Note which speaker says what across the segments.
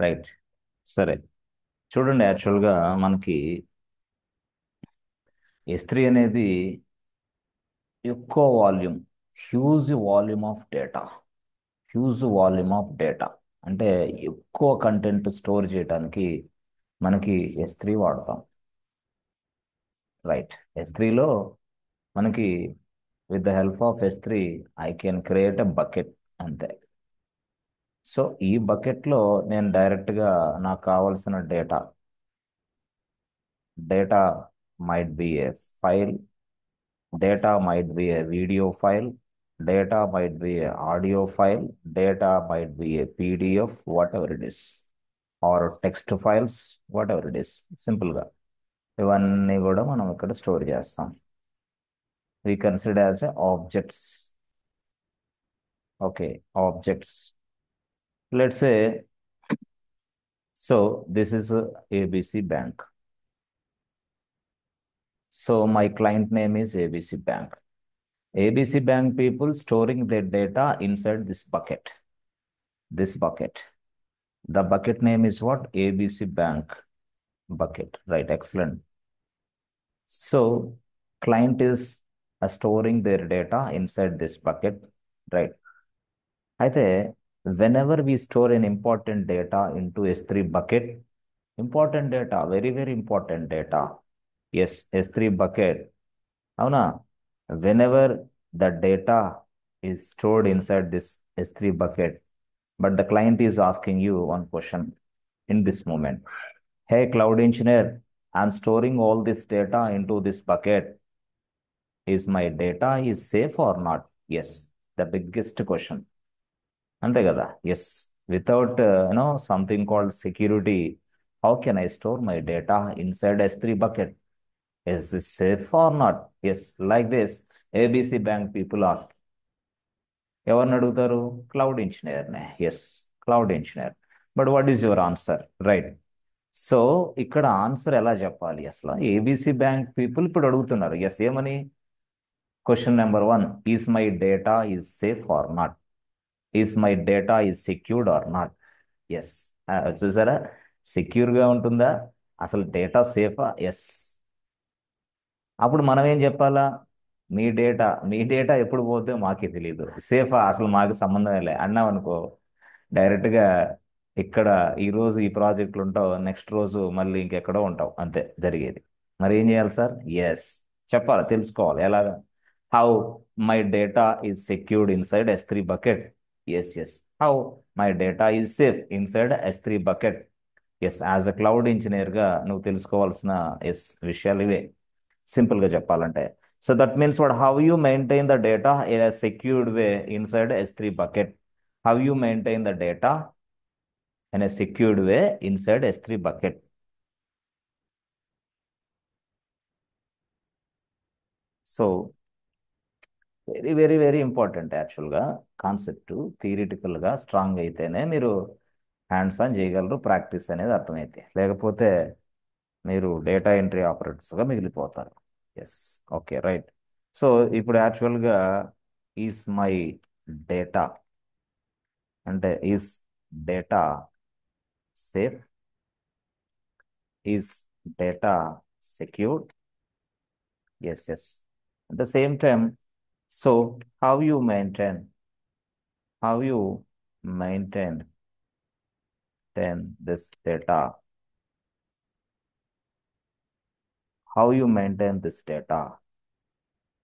Speaker 1: Right. సరే, చూడండి, యాక్చువల్గా మనకి S3 అనేది ఎక్కువ volume, huge volume of data అంటే ఎక్కువ కంటెంట్ స్టోర్ చేయడానికి మనకి S3 వాడతాం. రైట్. S3లో మనకి with the help of S3 I can create a bucket అంతే. సో ఈ బకెట్లో నేను డైరెక్ట్గా నాకు కావాల్సిన data might be A file, data might be a video file, data might be a audio file, data might be a PDF, whatever it is, or text files, whatever it is. Simple గా ఇవన్నీ కూడా మనం ఇక్కడ store చేస్తాం. We consider as objects. Okay, objects. Let's say, so this is ABC bank. So my client name is ABC bank. ABC Bank people storing their data inside this bucket. This bucket. The bucket name is what? ABC Bank bucket. Right. Excellent. So client is storing their data inside this bucket. Right. అయితే whenever we store an important data into S3 bucket, important data, very, very important data. Yes, S3 bucket. అవునా? Whenever the data is stored inside this S3 bucket, but the client is asking you one question in this moment. Hey, cloud engineer, I'm storing all this data into this bucket. Is my data is safe or not? Yes, the biggest question. అంతే కదా? Yes. Without something called security, how can I store my data inside S3 bucket? Is this safe or not? Yes, like this, ABC Bank people ask. ఎవరిని అడుగుతారు? Cloud ఇంజనీర్నే. Yes, cloud engineer. But what is your answer? Right. So ఇక్కడ answer ఎలా చెప్పాలి అసలు? ABC bank people ఇప్పుడు అడుగుతున్నారు. Yes, ఏమని? Question number 1, is my data is safe or not? Is my data is secured or not? Yes. చూసారా, సెక్యూర్గా ఉంటుందా? అసలు డేటా సేఫా? ఎస్. అప్పుడు మనం ఏం చెప్పాలా? మీ డేటా ఎప్పుడు పోతే మాకే తెలియదు, సేఫా అసలు మాకు సంబంధమే లే అన్నాం అనుకో, డైరెక్ట్గా ఇక్కడ ఈ రోజు ఈ ప్రాజెక్టులు ఉంటావు, నెక్స్ట్ రోజు మళ్ళీ ఇంకెక్కడో ఉంటావు, అంతే జరిగేది. మరి ఏం చేయాలి సార్? ఎస్, చెప్పాలి, తెలుసుకోవాలి ఎలాగా. How my data is secured inside S3 bucket? Yes, yes. How my data is safe inside S3 bucket? Yes, as a cloud ఇంజనీర్గా నువ్వు తెలుసుకోవాల్సిన విషయాలు ఇవే, సింపుల్గా చెప్పాలంటే. So that means what? How you maintain the data in a secured way inside S3 bucket. How you maintain the data in a secured way inside S3 bucket. So very, very, very important యాక్చువల్గా concept. థియరిటికల్గా strong అయితేనే మీరు hands on చేయగలరు, practice అనేది అర్థమైతే, లేకపోతే మీరు data entry ఆపరేటర్స్గా మిగిలిపోతారు. ఎస్. Okay, right. సో ఇప్పుడు యాక్చువల్గా ఈజ్ మై డేటా అంటే is data safe? Is data secured? Yes, yes. At the same time, so how you maintain how you maintain this data, how you maintain this data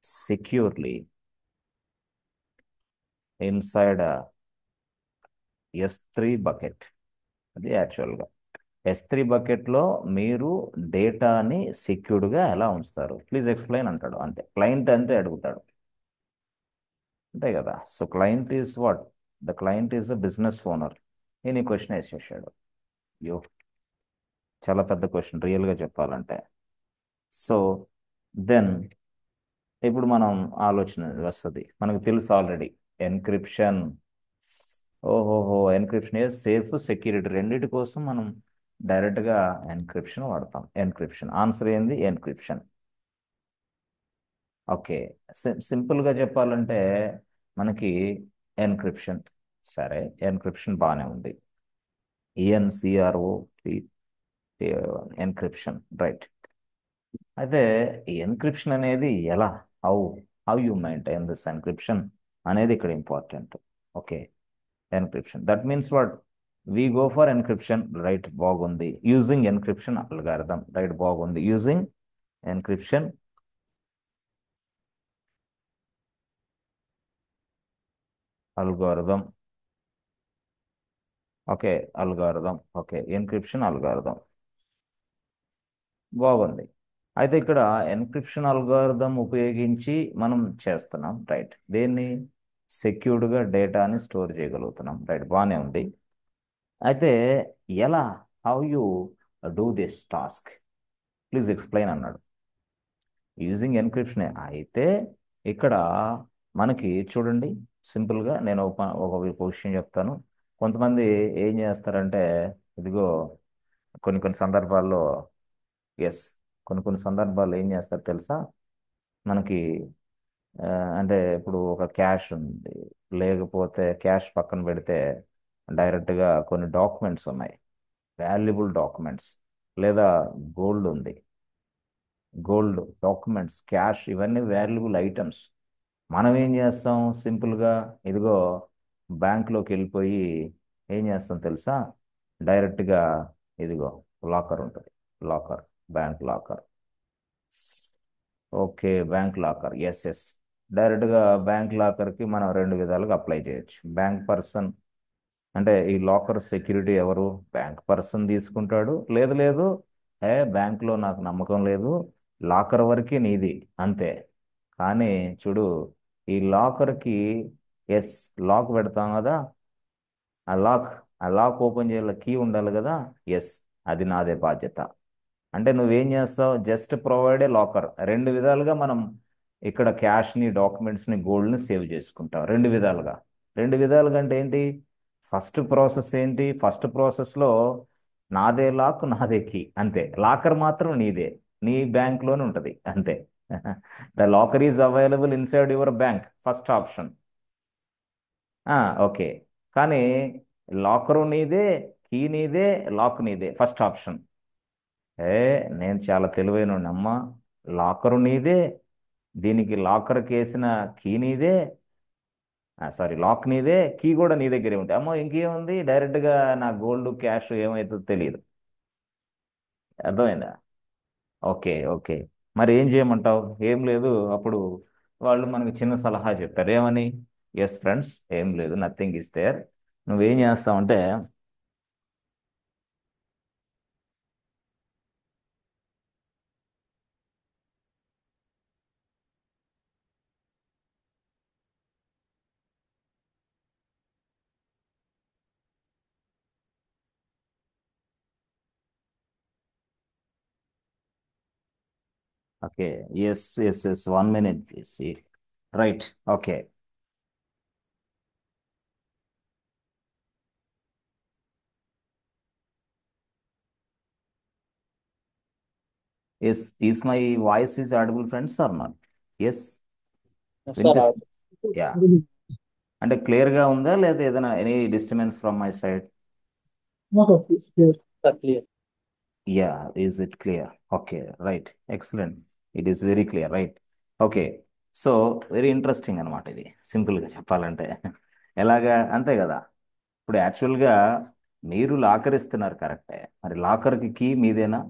Speaker 1: securely inside a S3 bucket. అది యాక్చువల్గా S3 బకెట్లో మీరు డేటాని సెక్యూర్డ్గా ఎలా ఉంచుతారు? Please explain అంటాడు, అంతే. Client అంతే అడుగుతాడు, అంతే కదా? So client is what? The client is a business owner. నేను ఈ క్వశ్చన్ వేసేసాడు. అయ్యో, చాలా పెద్ద క్వశ్చన్ రియల్గా చెప్పాలంటే. సో దెన్ ఇప్పుడు మనం ఆలోచన వస్తుంది, మనకు తెలుసు ఆల్రెడీ ఎన్క్రిప్షన్. ఓహోహో, ఎన్క్రిప్షన్ ఏ సేఫ్ సెక్యూరిటీ రెండింటి కోసం మనం డైరెక్ట్గా ఎన్క్రిప్షన్ వాడతాం. ఎన్క్రిప్షన్ ఆన్సర్ ఏంది? ఎన్క్రిప్షన్. ఓకే, సింపుల్గా చెప్పాలంటే మనకి ఎన్క్రిప్షన్. సరే, ఎన్క్రిప్షన్ బాగానే ఉంది. ENCRO encryption, right. అయితే ఈ ఎన్క్రిప్షన్ అనేది ఎలా, how how you maintain this encryption అనేది ఇక్కడ important. Okay, encryption that means what, we go for encryption, right, బాగుంది. యూజింగ్ ఎన్క్రిప్షన్ అల్గారిథం, రైట్, బాగుంది. Using encryption algorithm. Okay, algorithm, okay, encryption algorithm, బాగుంది. అయితే ఇక్కడ ఎన్క్రిప్షన్ అల్గారిథం ఉపయోగించి మనం చేస్తున్నాం, రైట్. దేన్ని? సెక్యూర్డ్గా డేటాని స్టోర్ చేయగలుగుతున్నాం, రైట్, బాగానే ఉంది. అయితే ఎలా, how you do this task, please explain అన్నాడు. యూజింగ్ ఎన్క్రిప్షన్ అయితే ఇక్కడ మనకి చూడండి, సింపుల్గా నేను ఒక విషయం చెప్తాను. కొంతమంది ఏం చేస్తారంటే, ఇదిగో కొన్ని కొన్ని సందర్భాల్లో, ఎస్, కొన్ని కొన్ని సందర్భాల్లో ఏం చేస్తారు తెలుసా మనకి? ఆ, అంటే ఇప్పుడు ఒక క్యాష్ ఉంది, లేకపోతే క్యాష్ పక్కన పెడితే డైరెక్ట్గా కొన్ని డాక్యుమెంట్స్ ఉన్నాయి, వాల్యుబుల్ డాక్యుమెంట్స్, లేదా గోల్డ్ ఉంది, గోల్డ్, డాక్యుమెంట్స్, క్యాష్, ఇవన్నీ వాల్యుబుల్ ఐటమ్స్. మనం ఏం చేస్తాం సింపుల్గా, ఇదిగో బ్యాంక్లోకి వెళ్ళిపోయి ఏం చేస్తాం తెలుసా? డైరెక్ట్గా ఇదిగో లాకర్ ఉంటుంది, locker, bank locker. Okay, bank locker, yes yes. డైరెక్ట్గా బ్యాంక్ లాకర్కి మనం రెండు విధాలుగా అప్లై చేయొచ్చు. బ్యాంక్ పర్సన్, అంటే ఈ లాకర్ సెక్యూరిటీ ఎవరు? బ్యాంక్ పర్సన్ తీసుకుంటాడు. లేదు లేదు, బ్యాంక్లో నాకు నమ్మకం లేదు, లాకర్ వరకే నీది, అంతే. కానీ చూడు, ఈ లాకర్కి, ఎస్, లాక్ పెడతాం కదా, ఆ లాక్, ఆ లాక్ ఓపెన్ చేయాలి, కీ ఉండాలి కదా, ఎస్, అది నాదే బాధ్యత. అంటే నువ్వేం చేస్తావు? Just provide a locker. రెండు విధాలుగా మనం ఇక్కడ క్యాష్ని, డాక్యుమెంట్స్ని, గోల్డ్ని సేవ్ చేసుకుంటాం, రెండు విధాలుగా. రెండు విధాలుగా అంటే ఏంటి? ఫస్ట్ ప్రాసెస్ ఏంటి? ఫస్ట్ ప్రాసెస్లో నాదే లాక్, నాదే కీ, అంతే. లాకర్ మాత్రం నీదే, నీ బ్యాంక్లోనే ఉంటుంది, అంతే. The locker is available inside your bank, first option. Okay, కానీ లాకరు నీదే, కీ నీదే, లాక్ నీదే, ఫస్ట్ ఆప్షన్. ఏ, నేను చాలా తెలివైన అమ్మా, లాకరు నీదే, దీనికి లాకర్కి వేసిన కీ నీదే, సారీ, లాక్ నీదే, కీ కూడా నీ దగ్గరే ఉంటాయి. అమ్మో, ఇంకేముంది, డైరెక్ట్గా నా గోల్డ్, క్యాష్ ఏమవుతుందో తెలియదు. అర్థమైందా? ఓకే ఓకే, మరి ఏం చేయమంటావు? ఏం లేదు, అప్పుడు వాళ్ళు మనకి చిన్న సలహా చెప్తారు, ఏమని? ఎస్ ఫ్రెండ్స్, ఏం లేదు, నథింగ్ ఇస్ దేర్. నువ్వేం చేస్తావంటే, okay, yes yes yes, 1 minute please, right, okay. Is my voice is audible, friends, or not? Yes,
Speaker 2: sir
Speaker 1: వినిపిస్తుంది. యా, అంటే క్లియర్గా ఉందా, లేదా ఏదైనా any disturbance from my side?
Speaker 2: Sir clear.
Speaker 1: Yeah, is it clear? Okay, right, excellent. It is very clear, right. Okay, so very interesting అనమాట ఇది, సింపుల్గా చెప్పాలంటే. ఎలాగా, అంతే కదా. ఇప్పుడు యాక్చువల్గా మీరు లాకర్ ఇస్తున్నారు, కరెక్టే, మరి లాకర్కి కీ మీదేనా?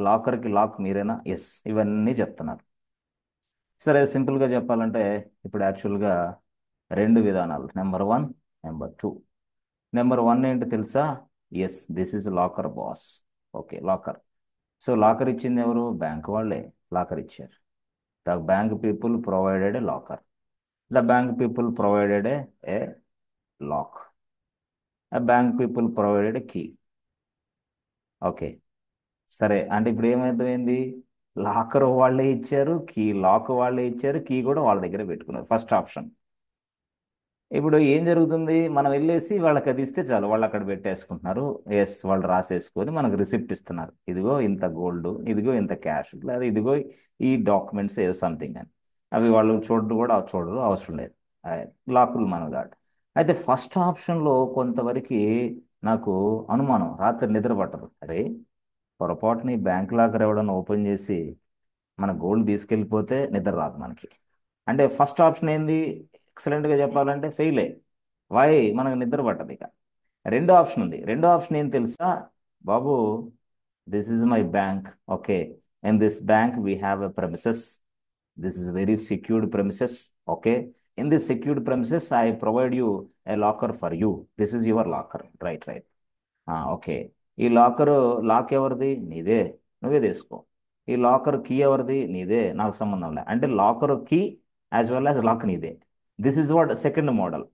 Speaker 1: లాకర్కి లాక్ మీరేనా? ఎస్, ఇవన్నీ చెప్తున్నారు. సరే, సింపుల్గా చెప్పాలంటే ఇప్పుడు యాక్చువల్గా రెండు విధానాలు, number one, number two. Number one ఏంటి తెలుసా? Yes, this is locker boss. Okay, locker. So locker ఇచ్చింది ఎవరు? బ్యాంక్ వాళ్ళే లాకర్ ఇచ్చారు. The bank people provided a locker. The bank people provided a lock. The bank people provided a key. Okay, సరే, అంటే ఇప్పుడు ఏమైంది? లాకర్ వాళ్ళే ఇచ్చారు, కీ, లాక్ వాళ్ళే ఇచ్చారు, కీ కూడా వాళ్ళ దగ్గర పెట్టుకున్నారు, ఫస్ట్ ఆప్షన్. ఇప్పుడు ఏం జరుగుతుంది? మనం వెళ్ళేసి వాళ్ళకి అది ఇస్తే చాలు, వాళ్ళు అక్కడ పెట్టేసుకుంటున్నారు. ఎస్, వాళ్ళు రాసేసుకొని మనకు రిసిప్ట్ ఇస్తున్నారు, ఇదిగో ఇంత గోల్డ్, ఇదిగో ఇంత క్యాష్, లేదా ఇదిగో ఈ డాక్యుమెంట్స్ ఏ సంథింగ్ అని. అవి వాళ్ళు చూడరు కూడా, చూడరు, అవసరం లేదు. లాకులు మన దాట్. అయితే ఫస్ట్ ఆప్షన్లో కొంతవరకు నాకు అనుమానం, రాత్రి నిద్ర పట్టదు. అరే, పొరపాటుని బ్యాంక్ లాకర్ ఎవడన్నా ఓపెన్ చేసి మన గోల్డ్ తీసుకెళ్ళిపోతే నిద్ర రాదు మనకి. అంటే ఫస్ట్ ఆప్షన్ ఏంది? ఎక్సలెంట్గా చెప్పాలంటే ఫెయిలే. వై? మనకు నిద్ర పట్టదు ఇక. రెండో ఆప్షన్ ఉంది. రెండో ఆప్షన్ ఏం తెలుసా బాబు? This is my bank. Okay, in this bank we have a premises. This is very secured premises. Okay, in this secured premises I provide you a locker for you. This is your locker. Right, right. Okay. ఈ locker, lock ఎవరిది? నీదే, నువ్వే తీసుకో. ఈ locker key ఎవరిది? నీదే, నాకు సంబంధం లే. అంటే locker key as well as lock నీదే. This is what second model.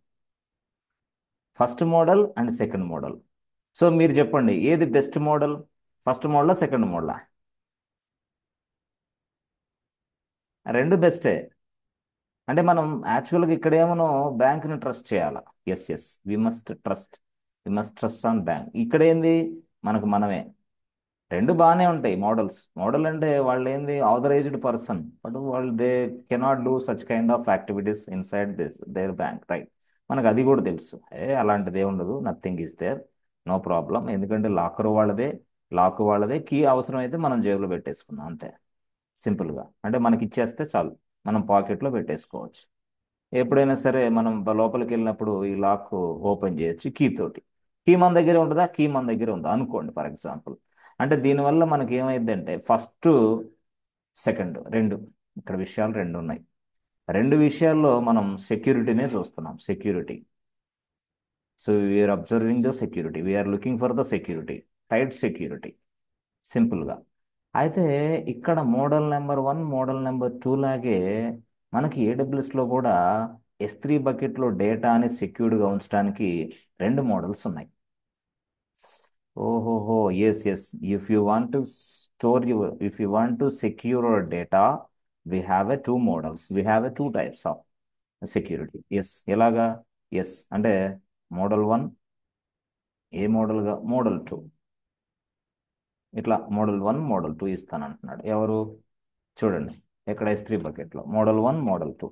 Speaker 1: First model and second model. So మీరు చెప్పండి, ఏది బెస్ట్ మోడల్? ఫస్ట్ మోడలా, సెకండ్ మోడలా? రెండు బెస్టే. అంటే మనం యాక్చువల్గా ఇక్కడ ఏమో బ్యాంక్ని ట్రస్ట్ చేయాలా. Yes, yes, we must trust. We must trust on bank. ఇక్కడ ఏంది? మనకు మనమే. రెండు బాగానే ఉంటాయి మోడల్స్. మోడల్ అంటే వాళ్ళు ఏంది, ఆథరైజ్డ్ పర్సన్, బట్ వాళ్ళు they cannot do such kind of activities inside their bank, right? మనకు అది కూడా తెలుసు. అలాంటిది ఉండదు, nothing is there, no problem. ఎందుకంటే లాకర్ వాళ్ళదే, లాక్ వాళ్ళదే, కీ అవసరం అయితే మనం జేబులో పెట్టేసుకున్నాం అంతే. సింపుల్గా అంటే మనకి ఇచ్చేస్తే చాలు, మనం పాకెట్లో పెట్టేసుకోవచ్చు. ఎప్పుడైనా సరే మనం లోపలికి వెళ్ళినప్పుడు ఈ లాక్ ఓపెన్ చేయొచ్చు కీ తోటి. కీ మన దగ్గర ఉంటుందా? కీ మన దగ్గర ఉందా అనుకోండి ఫర్ ఎగ్జాంపుల్. అంటే దీనివల్ల మనకి ఏమైందంటే ఫస్ట్, సెకండ్ రెండు, ఇక్కడ విషయాలు రెండు ఉన్నాయి. రెండు విషయాల్లో మనం సెక్యూరిటీనే చూస్తున్నాం. Security. So we're observing the security, we're looking for the security, tight security, సింపుల్గా. అయితే ఇక్కడ మోడల్ నెంబర్ 1, మోడల్ నెంబర్ 2 లాగే మనకి ఏడబ్ల్యూఎస్లో కూడా S3 బకెట్లో డేటాని సెక్యూర్డ్గా ఉంచడానికి రెండు మోడల్స్ ఉన్నాయి. ఓహోహో, yes, yes. If you want to store your, if you want to secure your data, we have a two models, we have a two types of security. Yes, ఎలాగా? ఎస్ అంటే model 1, ఏ మోడల్గా? Model 2. ఇట్లా model 1, model 2 ఇస్తానంటున్నాడు ఎవరు? చూడండి, ఇక్కడ S3 బకెట్లో model 1, model 2.